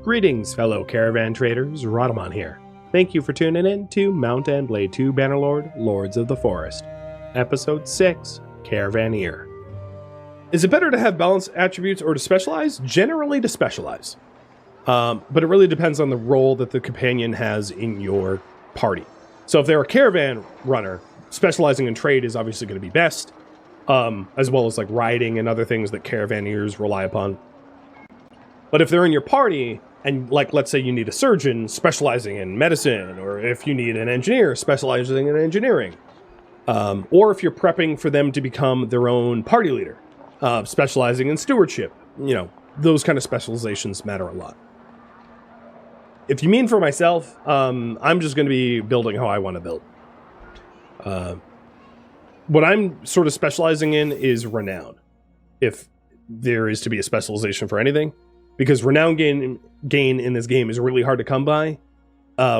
Greetings, fellow caravan traders, Rhadamant here. Thank you for tuning in to Mount and Blade 2 Bannerlord, Lords of the Forest, Episode 6, Caravaneer. Is it better to have balanced attributes or to specialize? Generally to specialize. But it really depends on the role that the companion has in your party. So if they're a caravan runner, specializing in trade is obviously going to be best, as well as like riding and other things that caravaneers rely upon. But if they're in your party, and like, let's say you need a surgeon specializing in medicine, or if you need an engineer specializing in engineering, or if you're prepping for them to become their own party leader, specializing in stewardship, you know, those kind of specializations matter a lot. If you mean for myself, I'm just going to be building how I want to build. What I'm sort of specializing in is renown, if there is to be a specialization for anything. Because renown gain in this game is really hard to come by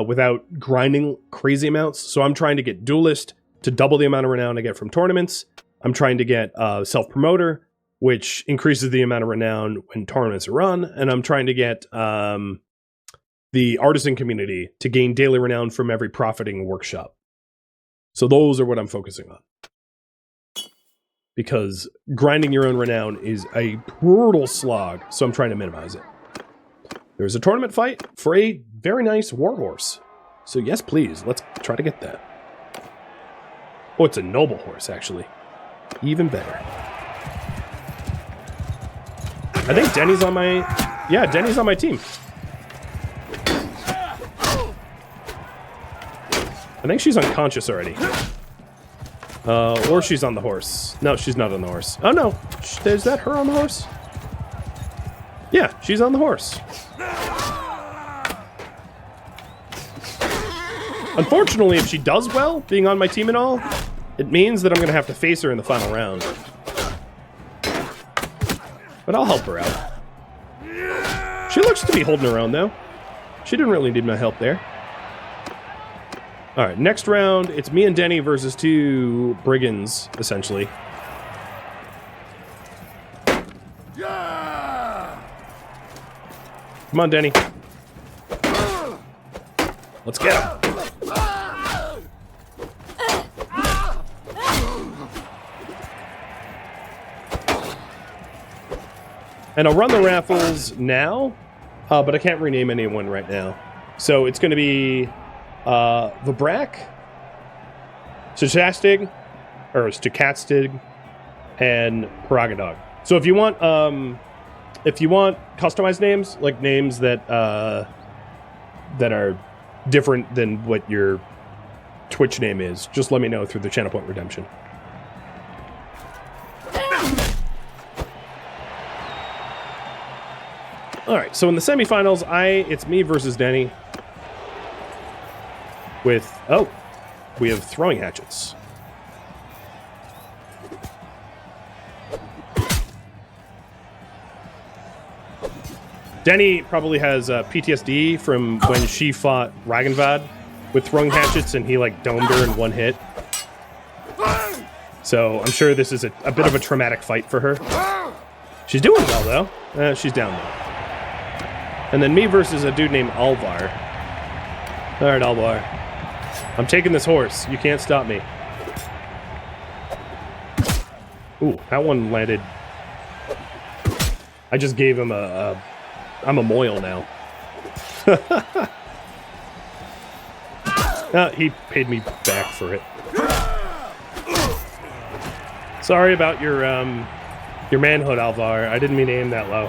without grinding crazy amounts. So I'm trying to get duelist to double the amount of renown I get from tournaments. I'm trying to get self-promoter, which increases the amount of renown when tournaments are run. And I'm trying to get the artisan community to gain daily renown from every profiting workshop. So those are what I'm focusing on. Because grinding your own renown is a brutal slog, so I'm trying to minimize it. There's a tournament fight for a very nice warhorse. So yes, please, let's try to get that. Oh, it's a noble horse, actually. Even better. I think Denny's on my... Yeah, Denny's on my team. I think she's unconscious already. Or she's on the horse. No, she's not on the horse. Oh, no. Is that her on the horse? Yeah, she's on the horse. Unfortunately, if she does well, being on my team and all, it means that I'm going to have to face her in the final round. But I'll help her out. She looks to be holding her own, though. She didn't really need my help there. All right, next round, it's me and Denny versus two brigands, essentially. Yeah! Come on, Denny. Let's get him. And I'll run the raffles now, but I can't rename anyone right now. So it's going to be... Vibrak, Stochastic, or Stochastic, and Paragodog. So if you want customized names, like names that that are different than what your Twitch name is, just let me know through the Channel Point Redemption. All right, so in the semifinals, it's me versus Denny. With, oh, we have throwing hatchets. Denny probably has PTSD from when she fought Ragnvad with throwing hatchets and he like domed her in one hit. So I'm sure this is a bit of a traumatic fight for her. She's doing well though. She's down though. And then me versus a dude named Alvar. All right, Alvar. I'm taking this horse. You can't stop me. Ooh, that one landed. I just gave him I'm a moil now. He paid me back for it. Sorry about your manhood, Alvar. I didn't mean to aim that low.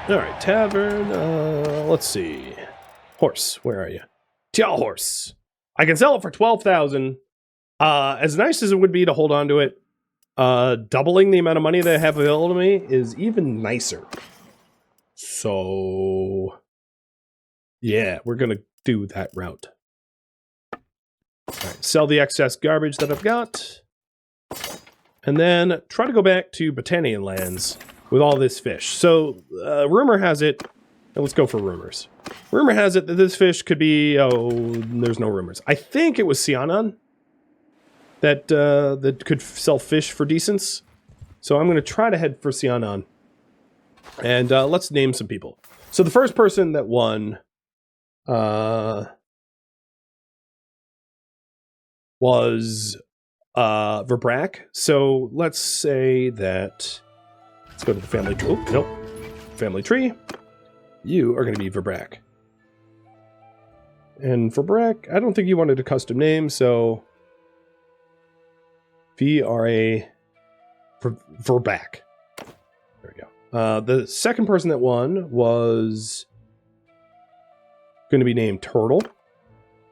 All right, tavern. Let's see. Horse, where are you? Tial horse. I can sell it for 12,000. As nice as it would be to hold on to it, doubling the amount of money that I have available to me is even nicer. So, yeah, we're gonna do that route. All right, sell the excess garbage that I've got, and then try to go back to Battanian lands with all this fish. So, rumor has it, and let's go for rumors. Rumor has it that this fish could be, there's no rumors. I think it was Sianan. that that could sell fish for decents. So I'm going to try to head for Sianan. And let's name some people. So the first person that won was Verbrak. So let's say that... Let's go to the family tree. Oh, nope. Family tree. You are going to be Verbrak. And Verbrak, I don't think you wanted a custom name, so... V-R-A... Verbak. There we go. The second person that won was going to be named Turtle.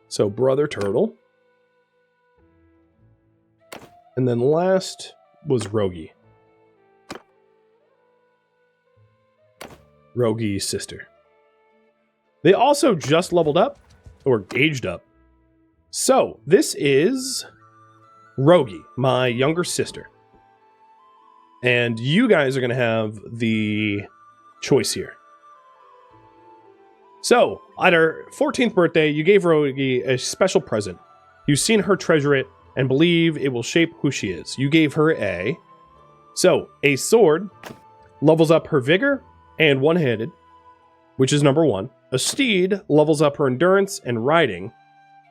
So Brother Turtle. And then last was Rogi. Rogi's sister. They also just leveled up, or aged up. So, this is Rogi, my younger sister. And you guys are going to have the choice here. So, at her 14th birthday, you gave Rogi a special present. You've seen her treasure it and believe it will shape who she is. You gave her a sword levels up her vigor and one-handed, which is number 1. A steed levels up her endurance and riding.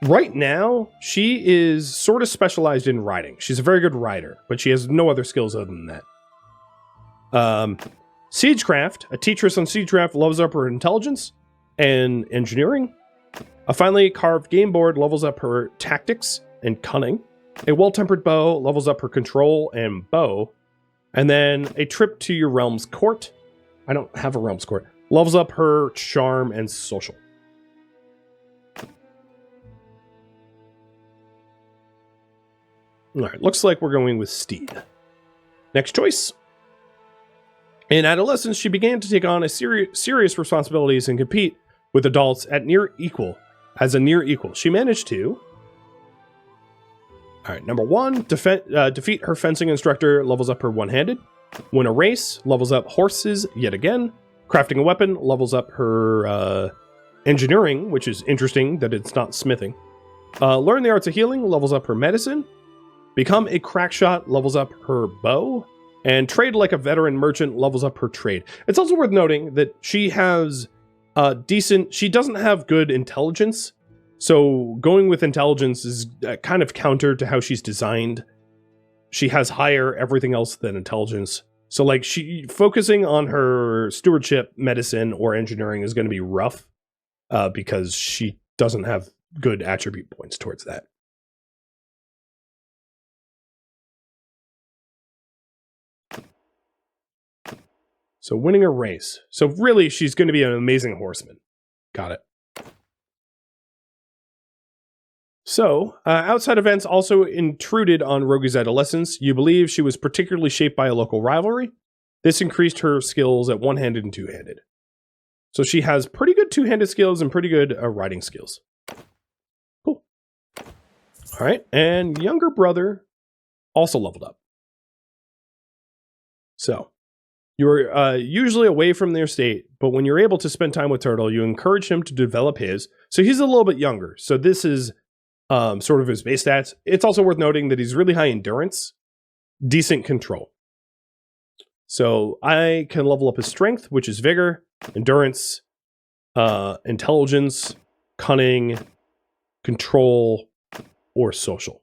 Right now, she is sort of specialized in riding. She's a very good rider, but she has no other skills other than that. Siegecraft, a teacheress on Siegecraft, levels up her intelligence and engineering. A finely carved game board levels up her tactics and cunning. A well-tempered bow levels up her control and bow. And then a trip to your realm's court. I don't have a realm's court. Levels up her charm and social. Alright, looks like we're going with Steed. Next choice. In adolescence, she began to take on serious responsibilities and compete with adults at as a near equal. She managed to... Alright, number 1, defeat her fencing instructor, levels up her one-handed. Win a race, levels up horses yet again. Crafting a weapon, levels up her engineering, which is interesting that it's not smithing. Learn the arts of healing, levels up her medicine. Become a crack shot, levels up her bow. And trade like a veteran merchant, levels up her trade. It's also worth noting that she has she doesn't have good intelligence. So going with intelligence is kind of counter to how she's designed. She has higher everything else than intelligence. So like focusing on her stewardship, medicine, or engineering is going to be rough because she doesn't have good attribute points towards that. So winning a race. So really, she's going to be an amazing horseman. Got it. So, outside events also intruded on Rogi's adolescence. You believe she was particularly shaped by a local rivalry. This increased her skills at one-handed and two-handed. So she has pretty good two-handed skills and pretty good riding skills. Cool. All right, and younger brother also leveled up. So, you're usually away from their state, but when you're able to spend time with Turtle, you encourage him to develop his. So he's a little bit younger. So this is sort of his base stats. It's also worth noting that he's really high endurance, decent control. So I can level up his strength, which is vigor, endurance, intelligence, cunning, control, or social.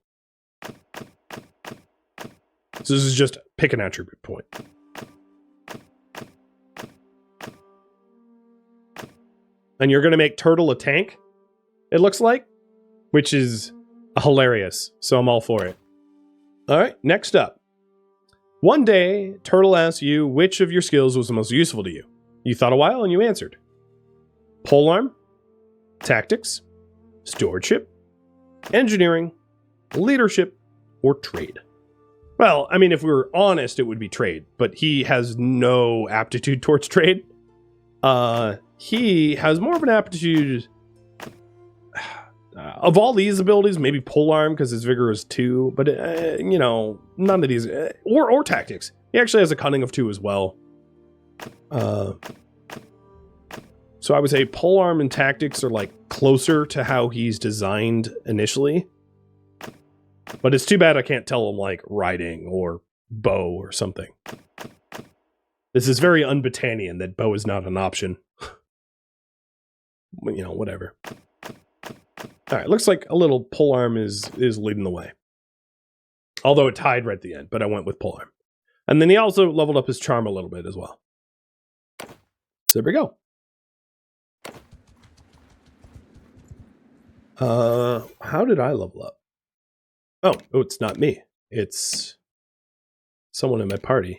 So this is just pick an attribute point. And you're going to make Turtle a tank, it looks like, which is hilarious. So I'm all for it. All right, next up. One day, Turtle asked you which of your skills was the most useful to you. You thought a while and you answered. Polearm, tactics, stewardship, engineering, leadership, or trade. Well, I mean, if we were honest, it would be trade, but he has no aptitude towards trade. He has more of an aptitude... of all these abilities, maybe polearm because his vigor is 2, but you know, none of these or tactics. He actually has a cunning of 2 as well. So I would say polearm and tactics are like closer to how he's designed initially. But it's too bad I can't tell them, like, riding or bow or something. This is very un-Battanian that bow is not an option. You know, whatever. Alright, looks like a little polearm is leading the way. Although it tied right at the end, but I went with polearm. And then he also leveled up his charm a little bit as well. So there we go. How did I level up? Oh, it's not me. It's someone in my party.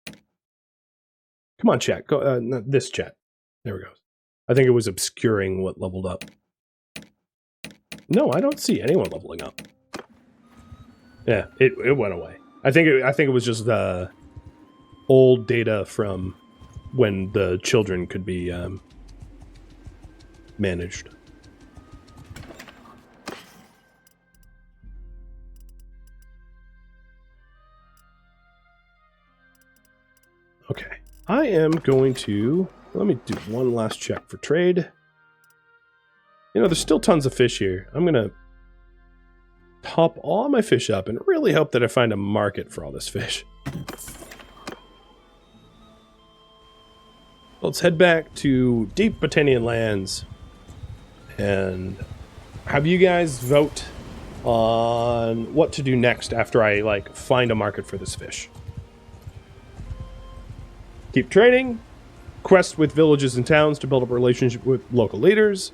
Come on, chat. Go, this chat. There we go. I think it was obscuring what leveled up. No, I don't see anyone leveling up. Yeah, it went away. I think it was just the old data from when the children could be managed. Okay, I am going to, let me do one last check for trade. You know, there's still tons of fish here. I'm going to top all my fish up and really hope that I find a market for all this fish. Let's head back to deep Battanian lands and have you guys vote on what to do next after I, like, find a market for this fish. Keep trading, quest with villages and towns to build up a relationship with local leaders,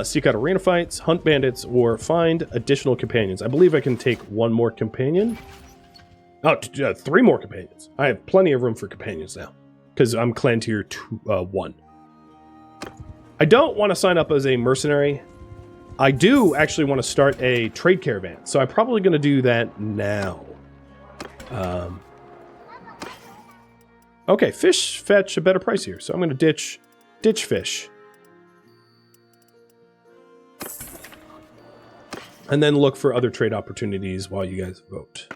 seek out arena fights, hunt bandits, or find additional companions. I believe I can take one more companion. Oh, 3 more companions. I have plenty of room for companions now, because I'm clan tier 1. I don't want to sign up as a mercenary. I do actually want to start a trade caravan, so I'm probably going to do that now. Okay, fish fetch a better price here, so I'm going to ditch fish. And then look for other trade opportunities while you guys vote.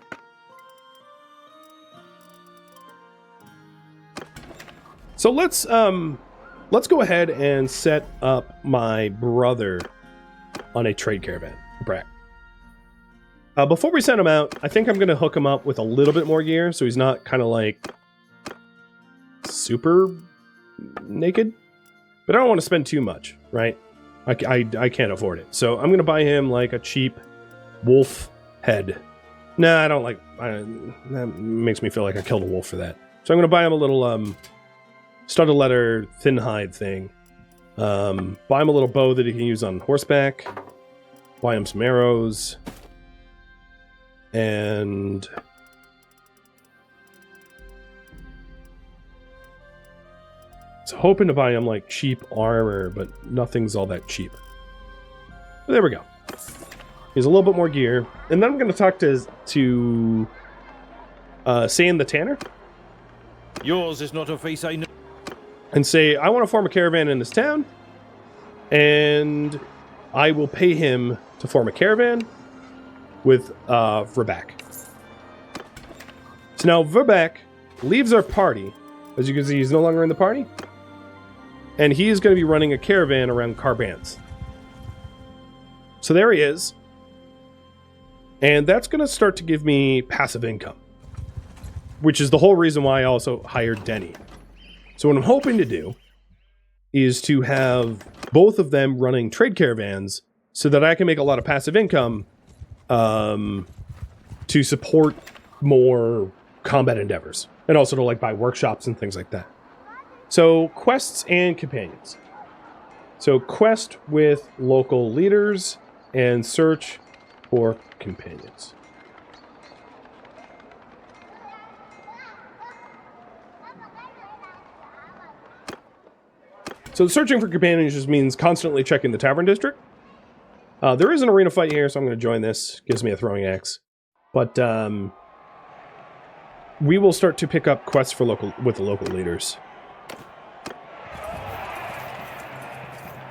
So let's go ahead and set up my brother on a trade caravan. Brack. Before we send him out, I think I'm going to hook him up with a little bit more gear, so he's not kind of like super naked, but I don't want to spend too much, right? I can't afford it, so I'm gonna buy him like a cheap wolf head. Nah, I don't like. That makes me feel like I killed a wolf for that. So I'm gonna buy him a little studded leather thin hide thing. Buy him a little bow that he can use on horseback. Buy him some arrows, and so hoping to buy him like cheap armor, but nothing's all that cheap. But there we go. He's a little bit more gear. And then I'm going to talk to Sand the Tanner. Yours is not a face I know. And say, I want to form a caravan in this town. And I will pay him to form a caravan with Verbak. So now Verbak leaves our party. As you can see, he's no longer in the party. And he is going to be running a caravan around Carbans. So there he is. And that's going to start to give me passive income. Which is the whole reason why I also hired Denny. So what I'm hoping to do is to have both of them running trade caravans so that I can make a lot of passive income to support more combat endeavors. And also to like buy workshops and things like that. So quests and companions. So quest with local leaders and search for companions. So searching for companions just means constantly checking the tavern district. There is an arena fight here, so I'm going to join this. Gives me a throwing axe. But we will start to pick up quests for with the local leaders.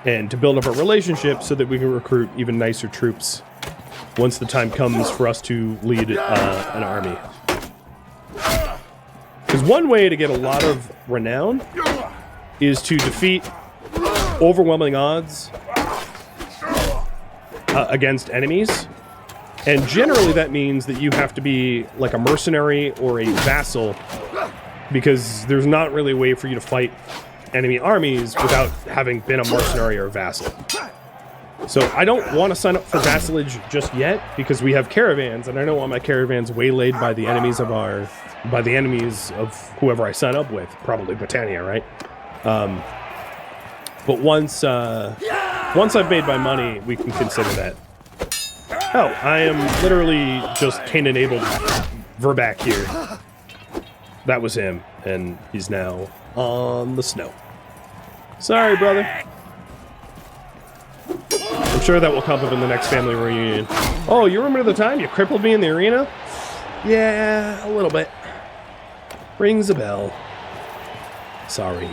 And to build up a relationship so that we can recruit even nicer troops once the time comes for us to lead an army. Because one way to get a lot of renown is to defeat overwhelming odds against enemies And generally that means that you have to be like a mercenary or a vassal, because there's not really a way for you to fight enemy armies without having been a mercenary or a vassal. So I don't want to sign up for vassalage just yet, because we have caravans, and I don't want my caravans waylaid by the enemies of whoever I sign up with, probably Battania, right? But once I've made my money, we can consider that. Oh, I am literally just Cain-enabled Verback here. That was him, and he's now on the snow. Sorry, brother. I'm sure that will come up in the next family reunion. Oh, you remember the time you crippled me in the arena? Yeah, a little bit. Rings a bell. Sorry.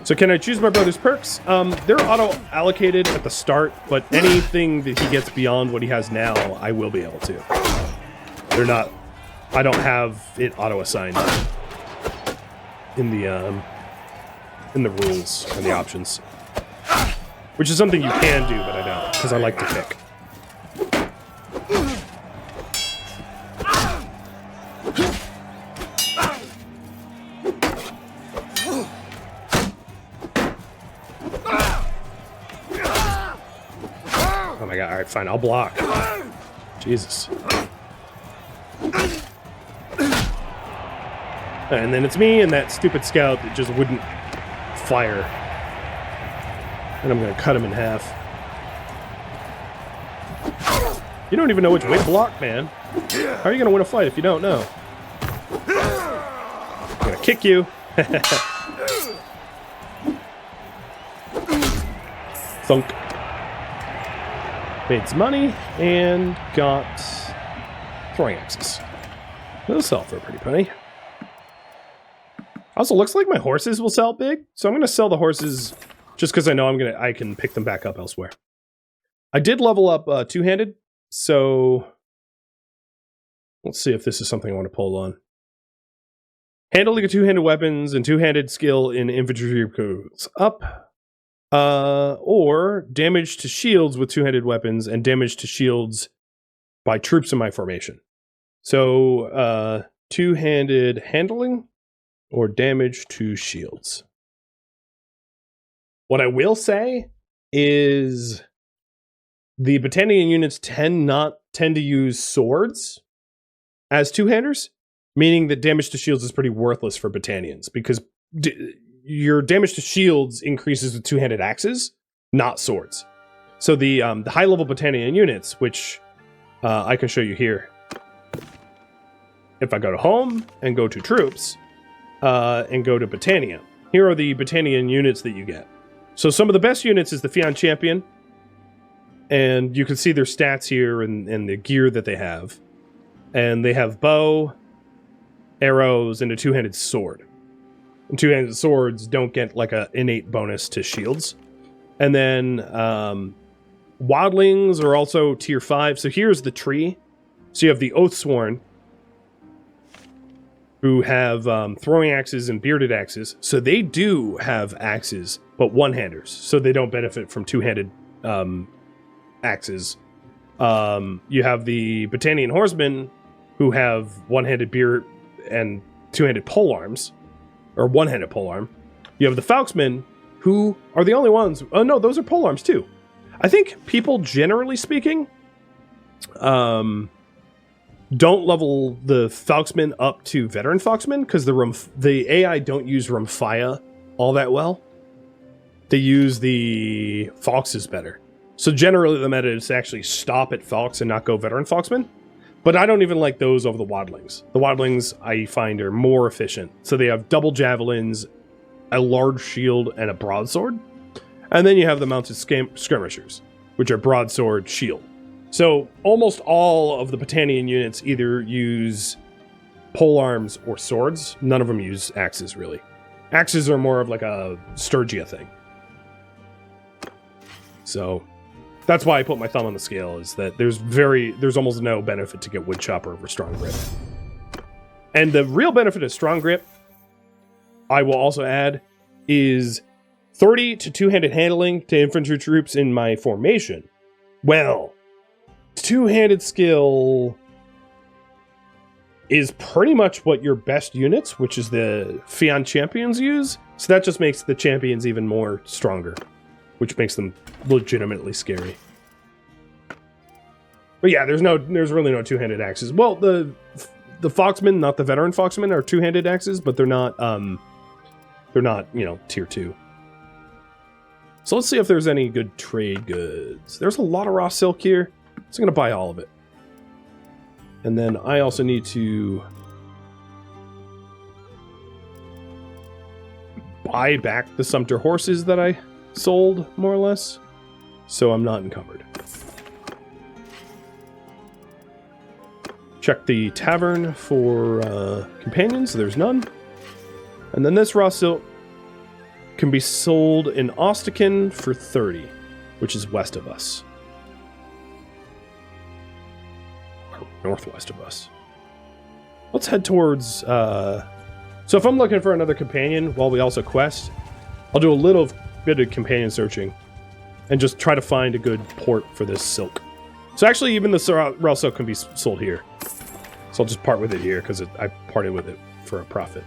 So can I choose my brother's perks? They're auto-allocated at the start, but anything that he gets beyond what he has now, I will be able to. They're not... I don't have it auto-assigned in the rules and the options. Which is something you can do, but I don't, because I like to pick. Oh my god, alright, fine, I'll block. Jesus. And then it's me and that stupid scout that just wouldn't fire. And I'm gonna cut him in half. You don't even know which way to block, man. How are you gonna win a fight if you don't know? I'm gonna kick you. Thunk. Made some money and got throwing axes. Those sell for a pretty penny. Also, looks like my horses will sell big, so I'm going to sell the horses just because I know I can pick them back up elsewhere. I did level up two-handed, so let's see if this is something I want to pull on. Handling of two-handed weapons and two-handed skill in infantry goes up, or damage to shields with two-handed weapons and damage to shields by troops in my formation. So two-handed handling or damage to shields. What I will say is the Battanian units tend to use swords as two-handers, meaning that damage to shields is pretty worthless for Battanians, because your damage to shields increases with two-handed axes, not swords. So the high-level Battanian units, which I can show you here. If I go to home and go to troops, and go to Battania. Here are the Battanian units that you get. So some of the best units is the Fian Champion, and you can see their stats here and the gear that they have. And they have bow, arrows, and a two-handed sword. And two-handed swords don't get like an innate bonus to shields. And then wildlings are also tier 5. So here's the tree. So you have the Oathsworn, who have throwing axes and bearded axes. So they do have axes, but one-handers. So they don't benefit from two-handed axes. You have the Battanian horsemen, who have one-handed beard and two-handed polearms, or one-handed polearm. You have the Falksmen, who are the only ones... Oh, no, those are polearms, too. I think people, generally speaking... don't level the Falksmen up to veteran Falksmen, because the AI don't use Rumphia all that well. They use the Falxes better. So generally the meta is to actually stop at Falx and not go veteran Falksmen. But I don't even like those over the Wildlings. The Wildlings I find are more efficient. So they have double javelins, a large shield, and a broadsword. And then you have the mounted skirmishers, which are broadsword, shield. So almost all of the Battanian units either use polearms or swords. None of them use axes, really. Axes are more of like a Sturgia thing. So that's why I put my thumb on the scale, is that there's almost no benefit to get Woodchopper over Strong Grip. And the real benefit of Strong Grip, I will also add, is 30 to two-handed handling to infantry troops in my formation. Well, two-handed skill is pretty much what your best units, which is the Fian champions, use. So that just makes the champions even more stronger, which makes them legitimately scary. But yeah, there's really no two-handed axes. Well, the Foxmen, not the veteran Foxmen, are two-handed axes, but they're not, tier 2. So let's see if there's any good trade goods. There's a lot of raw silk here, so I'm going to buy all of it. And then I also need to buy back the Sumpter horses that I sold, more or less, so I'm not encumbered. Check the tavern for companions, there's none. And then this raw silk can be sold in Ostican for 30, which is west of us. Or northwest of us. Let's head towards... So if I'm looking for another companion while we also quest, I'll do a little bit of companion searching and just try to find a good port for this silk. So actually, even the raw silk can be sold here. So I'll just part with it here because I parted with it for a profit.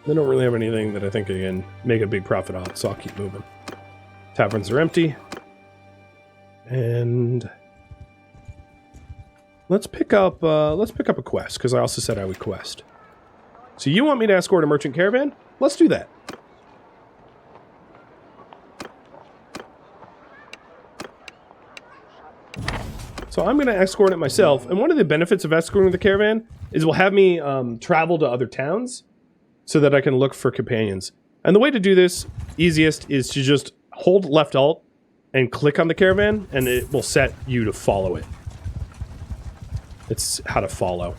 They don't really have anything that I think I can make a big profit on, so I'll keep moving. Taverns are empty. And let's pick up a quest, because I also said I would quest. So you want me to escort a merchant caravan? Let's do that. So I'm going to escort it myself, and one of the benefits of escorting the caravan is it will have me travel to other towns so that I can look for companions. And the way to do this, easiest, is to just hold left alt and click on the caravan, and it will set you to follow it. It's how to follow.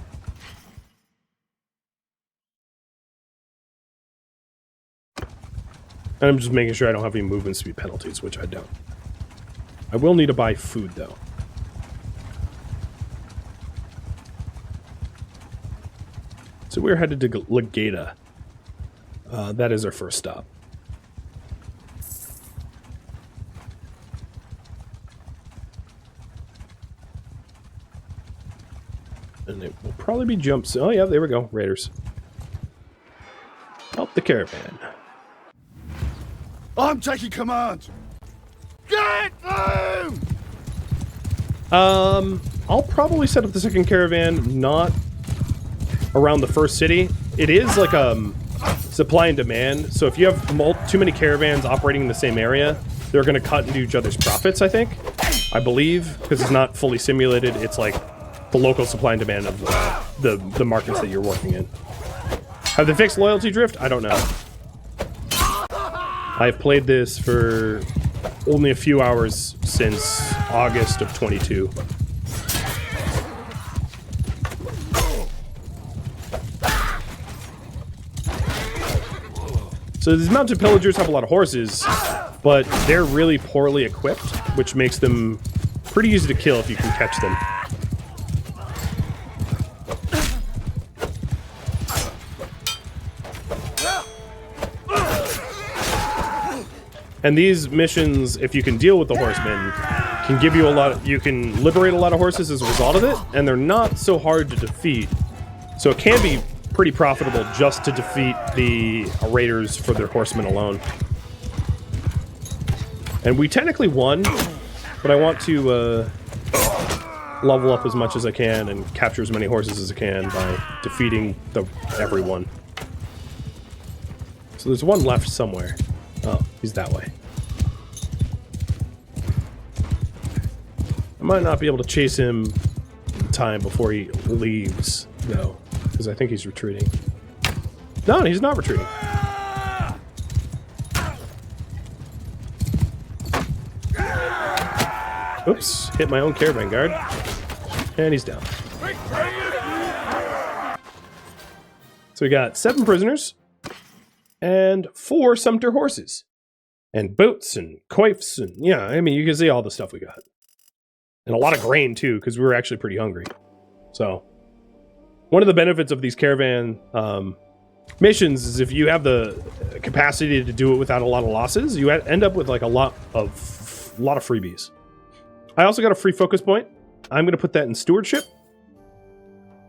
And I'm just making sure I don't have any movement speed penalties, which I don't. I will need to buy food, though. So we're headed to Legata. That is our first stop. And it will probably be jumps. Oh yeah, there we go. Raiders. Help the caravan. I'm taking command. Get them! I'll probably set up the second caravan not around the first city. It is like supply and demand. So if you have too many caravans operating in the same area, they're going to cut into each other's profits, I believe, because it's not fully simulated. It's like the local supply and demand of the markets that you're working in. Have they fixed loyalty drift? I don't know. I've played this for only a few hours since August of 22. So these mounted pillagers have a lot of horses, but they're really poorly equipped, which makes them pretty easy to kill if you can catch them. And these missions, if you can deal with the horsemen, can give you a lot of, you can liberate a lot of horses as a result of it, and they're not so hard to defeat. So it can be pretty profitable just to defeat the raiders for their horsemen alone. And we technically won, but I want to level up as much as I can and capture as many horses as I can by defeating everyone. So there's one left somewhere. Oh, he's that way. I might not be able to chase him in time before he leaves, though, because I think he's retreating. No, he's not retreating. Oops, hit my own caravan guard. And he's down. So we got 7 prisoners. And 4 sumpter horses. And boats and coifs and, yeah, I mean, you can see all the stuff we got. And a lot of grain, too, because we were actually pretty hungry. So, one of the benefits of these caravan missions is if you have the capacity to do it without a lot of losses, you end up with like a lot of freebies. I also got a free focus point. I'm going to put that in stewardship.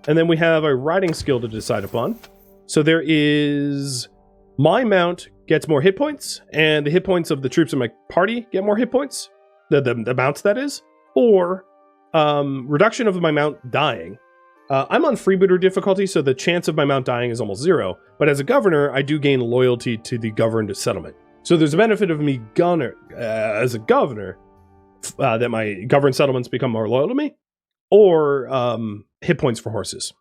And then we have a riding skill to decide upon. So there is my mount gets more hit points, and the hit points of the troops in my party get more hit points. The mounts, that is. Or reduction of my mount dying. I'm on Freebooter difficulty, so the chance of my mount dying is almost 0. But as a governor, I do gain loyalty to the governed settlement. So there's a benefit of me as a governor that my governed settlements become more loyal to me, or hit points for horses.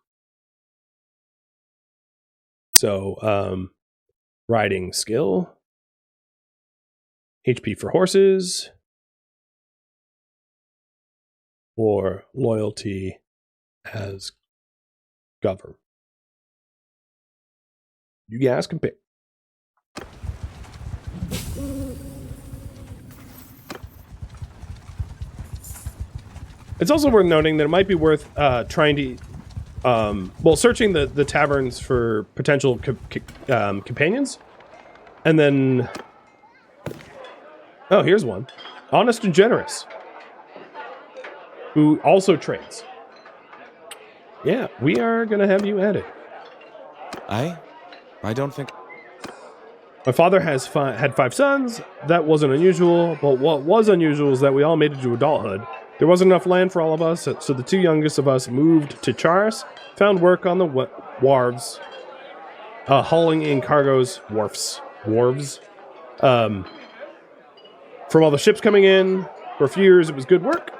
So riding skill, HP for horses, or loyalty as governor. You guys can pick. It's also worth noting that it might be worth trying to, searching the taverns for potential companions, and then, oh, here's one, honest and generous, who also trades. Yeah, we are gonna have you added. I don't think. My father has had 5 sons. That wasn't unusual, but what was unusual is that we all made it to adulthood. There wasn't enough land for all of us, so the 2 youngest of us moved to Charis, found work on the wharves, hauling in cargoes, wharves. From all the ships coming in, for a few years it was good work,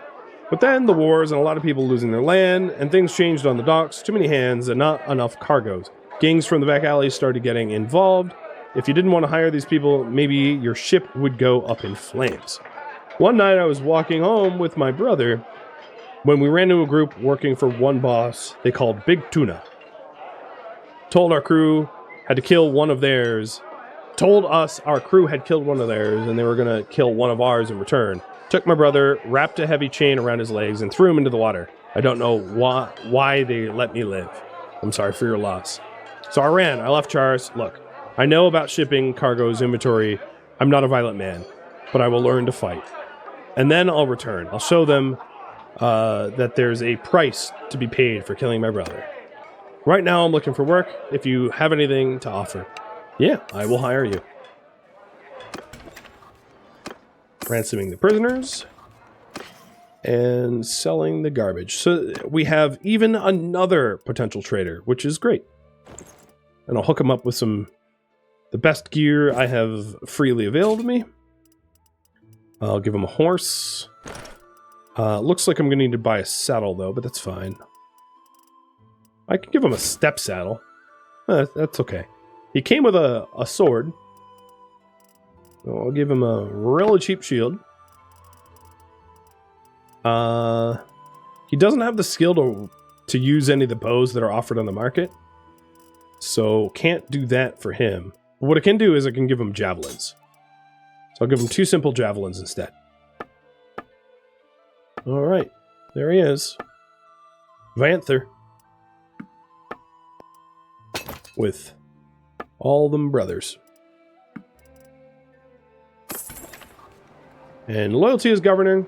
but then the wars and a lot of people losing their land, and things changed on the docks, too many hands and not enough cargoes. Gangs from the back alleys started getting involved. If you didn't want to hire these people, maybe your ship would go up in flames. One night I was walking home with my brother when we ran into a group working for one boss they called Big Tuna. Told us our crew had killed one of theirs, and they were going to kill one of ours in return. Took my brother, wrapped a heavy chain around his legs, and threw him into the water. I don't know why they let me live. I'm sorry for your loss. So I ran. I left Charis. Look, I know about shipping, cargoes, inventory. I'm not a violent man, but I will learn to fight. And then I'll return. I'll show them that there's a price to be paid for killing my brother. Right now I'm looking for work. If you have anything to offer, yeah, I will hire you. Ransoming the prisoners and selling the garbage. So we have even another potential trader, which is great. And I'll hook him up with the best gear I have freely available to me. I'll give him a horse. Looks like I'm going to need to buy a saddle, though, but that's fine. I can give him a step saddle. That's okay. He came with a sword. So I'll give him a really cheap shield. He doesn't have the skill to use any of the bows that are offered on the market. So can't do that for him. But what I can do is I can give him javelins. So I'll give him 2 simple javelins instead. Alright, there he is. Vanther. With all them brothers. And loyalty as governor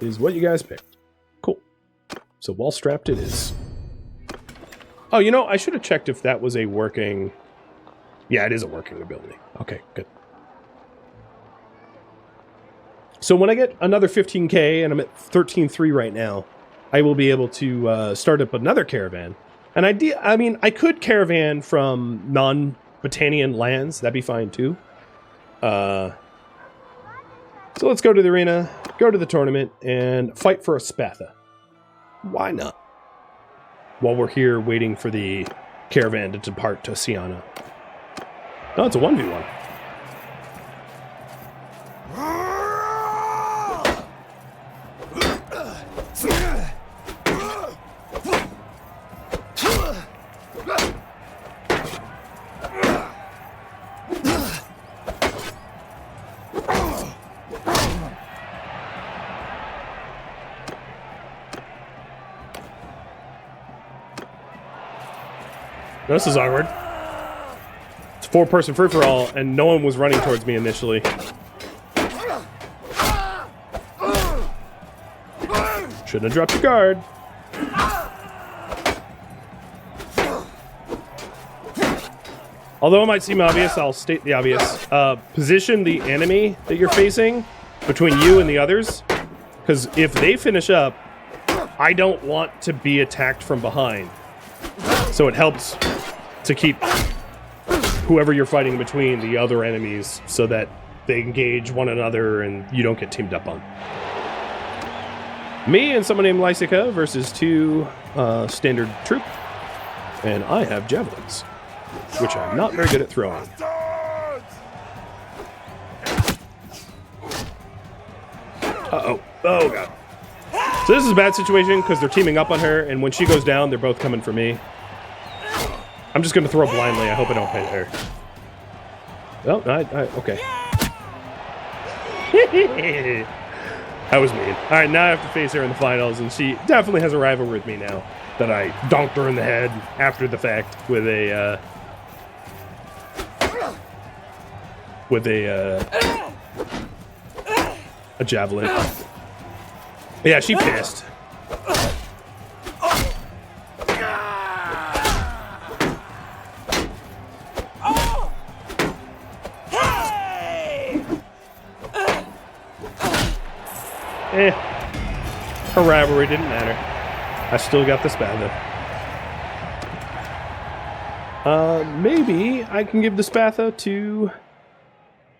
is what you guys picked. Cool. So wall strapped it is. Oh, you know, I should have checked if that was a working... Yeah, it is a working ability. Okay, good. So when I get another 15k, and I'm at 13.3 right now, I will be able to start up another caravan. And I could caravan from non-Battanian lands. That'd be fine too. So let's go to the arena, go to the tournament, and fight for a Spatha. Why not? While we're here waiting for the caravan to depart to Siana. No, it's a 1v1. This is awkward. 4-person free-for-all, and no one was running towards me initially. Shouldn't have dropped your guard. Although it might seem obvious, I'll state the obvious. Position the enemy that you're facing between you and the others, because if they finish up, I don't want to be attacked from behind. So it helps to keep whoever you're fighting between the other enemies so that they engage one another and you don't get teamed up on. Me and someone named Lysica versus 2 standard troop, and I have javelins, which I'm not very good at throwing. Uh-oh. Oh, God. So this is a bad situation because they're teaming up on her, and when she goes down, they're both coming for me. I'm just going to throw blindly. I hope I don't hit her. Oh, okay. That was mean. All right, now I have to face her in the finals, and she definitely has a rival with me now that I donked her in the head after the fact with a javelin. Yeah, she pissed. Her rivalry didn't matter. I still got the Spatha. Maybe I can give the Spatha to...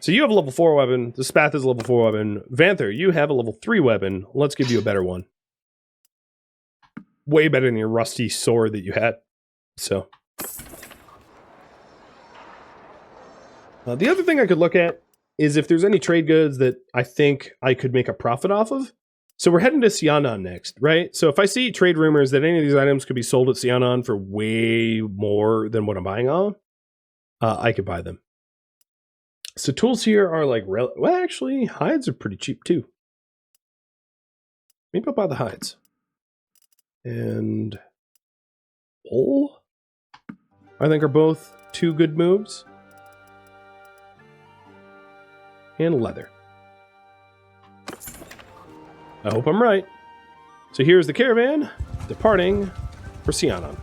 So you have a level 4 weapon. The Spatha is a level 4 weapon. Vanther, you have a level 3 weapon. Let's give you a better one. Way better than your rusty sword that you had. So. The other thing I could look at is if there's any trade goods that I think I could make a profit off of. So we're heading to Sianan next, right? So if I see trade rumors that any of these items could be sold at Sianan for way more than what I'm buying on, I could buy them. So tools here are like, well, actually, hides are pretty cheap too. Maybe I'll buy the hides. And wool, I think are both 2 good moves. And leather. I hope I'm right. So here's the caravan departing for Sianan.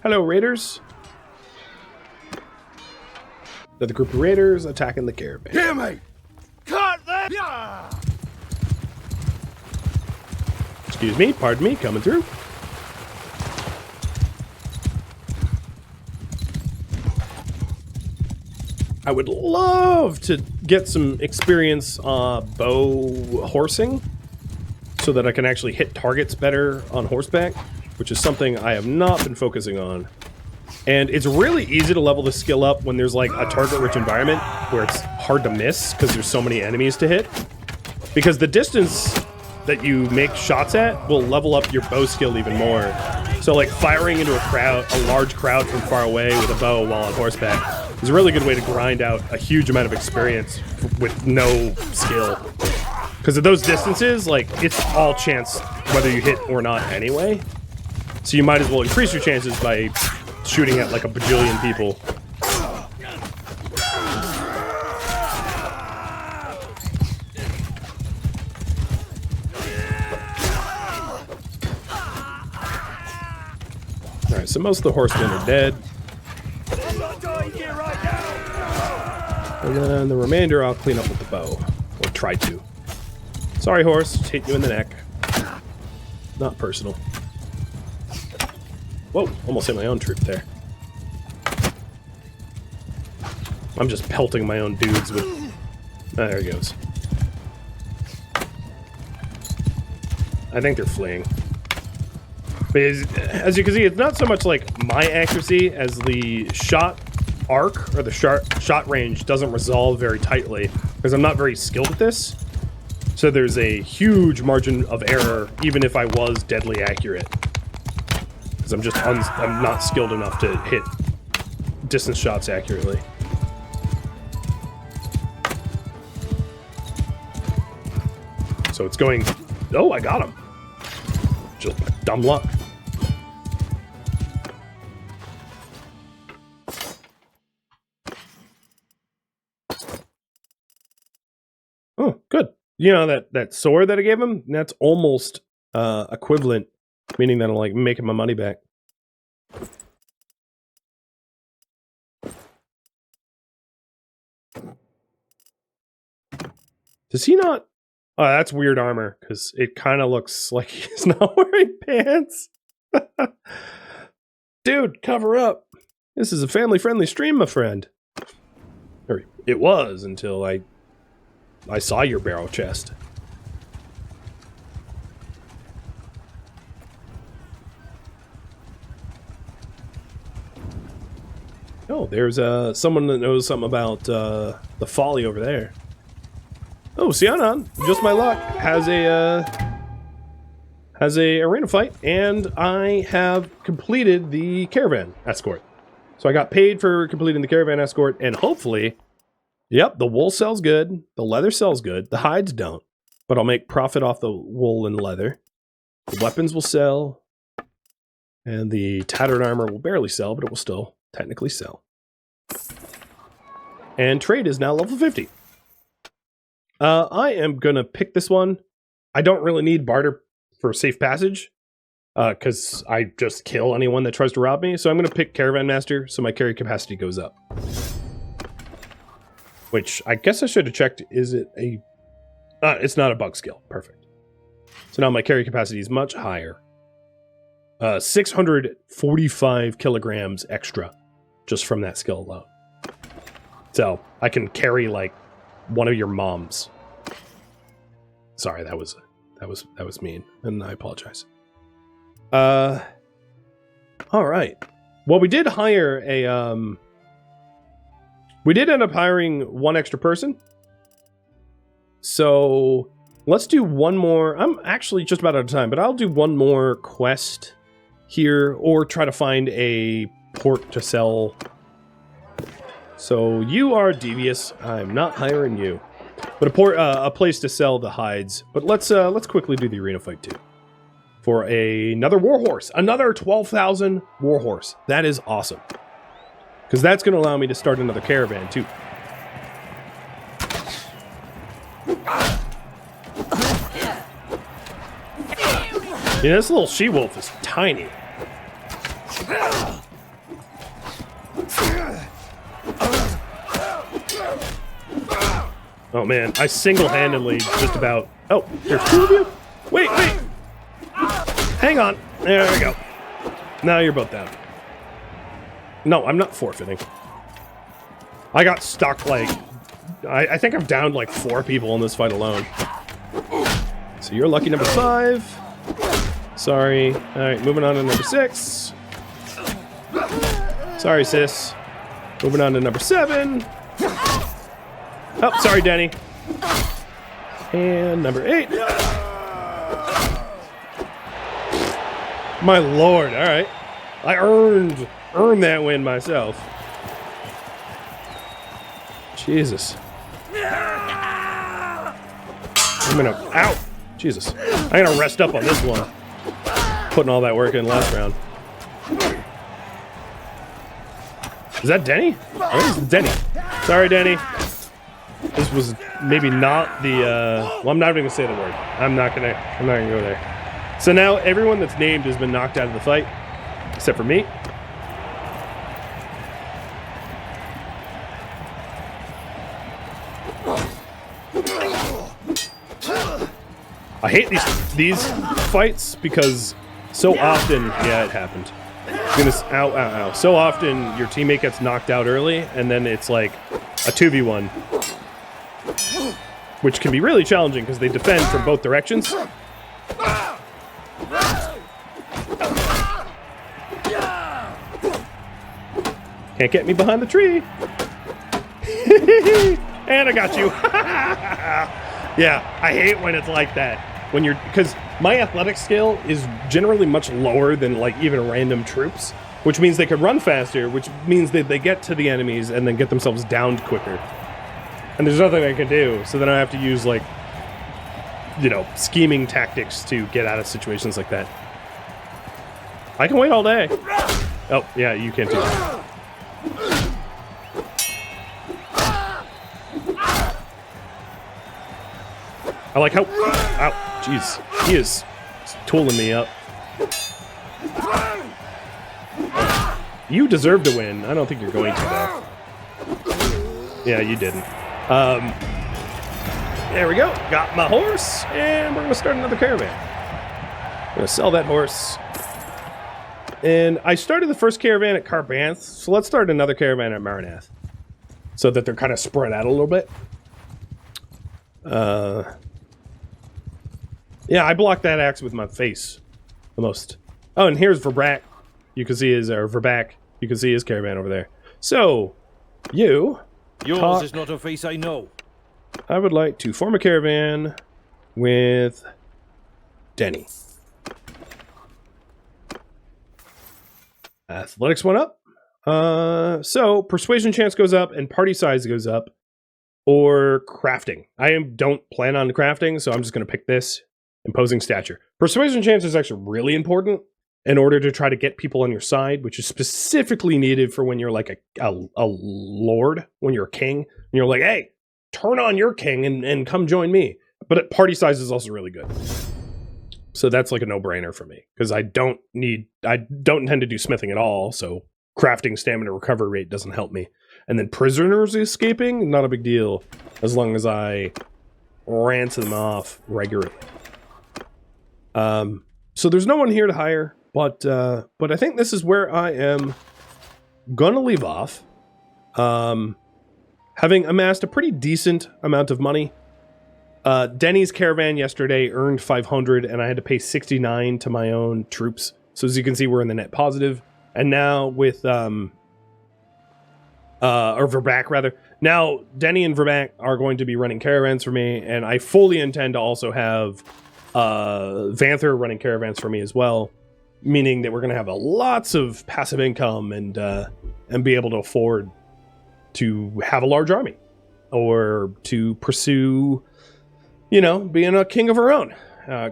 Hello, raiders. They're the group of raiders attacking the caravan. Hear me! Cut them! Yeah! Excuse me, pardon me, coming through. I would love to get some experience bow horsing so that I can actually hit targets better on horseback, which is something I have not been focusing on. And it's really easy to level the skill up when there's like a target-rich environment where it's hard to miss because there's so many enemies to hit. Because the distance that you make shots at will level up your bow skill even more. So like firing into a large crowd from far away with a bow while on horseback is a really good way to grind out a huge amount of experience with no skill. Because at those distances, like, it's all chance whether you hit or not anyway. So you might as well increase your chances by shooting at like a bajillion people. Alright, so most of the horsemen are dead. And then the remainder I'll clean up with the bow. Or try to. Sorry, horse. Just hit you in the neck. Not personal. Whoa, almost hit my own troop there. I'm just pelting my own dudes with... Ah, there he goes. I think they're fleeing. But as you can see, it's not so much like my accuracy as the shot arc or the shot range doesn't resolve very tightly because I'm not very skilled at this. So there's a huge margin of error even if I was deadly accurate. I'm not skilled enough to hit distance shots accurately. So it's going... Oh, I got him. Just dumb luck. Oh, good. You know, that sword that I gave him, that's almost equivalent, meaning that I'm like making my money back. Does he not? Oh, that's weird armor, because it kind of looks like he's not wearing pants. Dude, cover up. This is a family-friendly stream, my friend. Or it was until I saw your barrel chest. Oh, there's someone that knows something about the folly over there. Oh, Sianan, just my luck, has a arena fight, and I have completed the Caravan escort. So I got paid for completing the Caravan escort, and hopefully, yep, the wool sells good, the leather sells good, the hides don't, but I'll make profit off the wool and leather. The weapons will sell, and the tattered armor will barely sell, but it will still technically sell. And trade is now level 50. I am gonna pick this one. I don't really need barter for safe passage, because I just kill anyone that tries to rob me. So I'm gonna pick Caravan Master, so my carry capacity goes up. Which I guess I should have checked. Is it a? It's not a bug skill. Perfect. So now my carry capacity is much higher. 645 kilograms extra, just from that skill alone. So I can carry like one of your moms. Sorry, that was mean, and I apologize. All right. Well, we did hire a we did end up hiring one extra person. So let's do one more. I'm actually just about out of time, but I'll do one more quest here, or try to find a port to sell. So you are devious. I'm not hiring you. But a place to sell the hides. But let's quickly do the arena fight too. For another warhorse. Another 12,000 warhorse. That is awesome. Because that's going to allow me to start another caravan too. Yeah, this little she-wolf is tiny. Oh man, I single-handedly just about... Oh, there's two of you? Wait! Hang on. There we go. Now you're both down. No, I'm not forfeiting. I got stuck like... I think I've downed like 4 people in this fight alone. So you're lucky number 5. Sorry. Alright, moving on to number 6. Sorry, sis. Moving on to number 7. Oh, sorry, Denny. And number 8. My lord, alright. I earned that win myself. Jesus. I'm gonna... Ow! Jesus. I'm gonna rest up on this one. Putting all that work in last round. Is that Denny? I think it's Denny. Sorry, Denny. This was maybe not the, well, I'm not even gonna say the word. I'm not gonna go there. So now everyone that's named has been knocked out of the fight, except for me. I hate these fights because so often, yeah, it happened. Goodness, ow, ow, ow. So often your teammate gets knocked out early, and then it's like a 2v1. Which can be really challenging because they defend from both directions. Can't get me behind the tree. And I got you. Yeah, I hate when it's like that. When you're, because my athletic skill is generally much lower than like even random troops. which means they could run faster, which means that they get to the enemies and then get themselves downed quicker. And there's nothing I can do, so then I have to use, like, you know, scheming tactics to get out of situations like that. I can wait all day. Oh, yeah, you can't do that. I like how... Ow, jeez. He is tooling me up. You deserve to win. I don't think you're going to, though. Yeah, you didn't. There we go. Got my horse, and we're going to start another caravan. I'm going to sell that horse. And I started the first caravan at Caravan, so let's start another caravan at Maranath, so that they're kind of spread out a little bit. Yeah, I blocked that axe with my face, almost. Oh, and here's Verbrak. You can see his, or Verbak. You can see his caravan over there. So, you... Yours is not a face I know. I would like to form a caravan with Denny. Athletics went up. So persuasion chance goes up and party size goes up, or crafting. I don't plan on crafting, so I'm just going to pick this. Imposing stature. Persuasion chance is actually really important in order to try to get people on your side, which is specifically needed for when you're like a lord, when you're a king, and you're like, hey, turn on your king and come join me. But party size is also really good. So that's like a no-brainer for me, because I don't intend to do smithing at all, so crafting stamina recovery rate doesn't help me. And then prisoners escaping, not a big deal, as long as I ransom them off regularly. So there's no one here to hire, but I think this is where I am gonna leave off. Having amassed a pretty decent amount of money. Denny's caravan yesterday earned 500, and I had to pay 69 to my own troops. So as you can see, we're in the net positive. And now with, or Verbak rather. Now, Denny and Verbak are going to be running caravans for me, and I fully intend to also have Vanther running caravans for me as well, meaning that we're going to have lots of passive income and be able to afford to have a large army, or to pursue, you know, being a king of our own,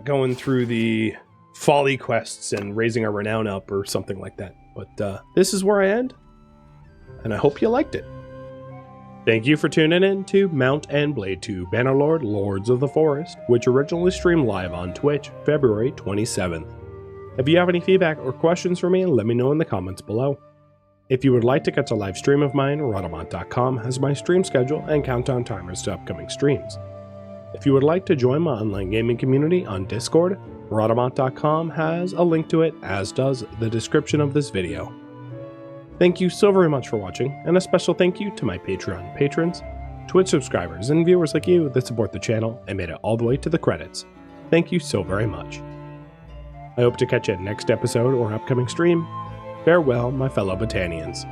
going through the folly quests and raising our renown up or something like that. But this is where I end, and I hope you liked it. Thank you for tuning in to Mount and Blade 2 Bannerlord Lords of the Forest, which originally streamed live on Twitch February 27th. If you have any feedback or questions for me, let me know in the comments below. If you would like to catch a live stream of mine, Rhadamant.com has my stream schedule and countdown timers to upcoming streams. If you would like to join my online gaming community on Discord, Rhadamant.com has a link to it, as does the description of this video. Thank you so very much for watching, and a special thank you to my Patreon patrons, Twitch subscribers, and viewers like you that support the channel and made it all the way to the credits. Thank you so very much. I hope to catch you at next episode or upcoming stream. Farewell, my fellow Battanians.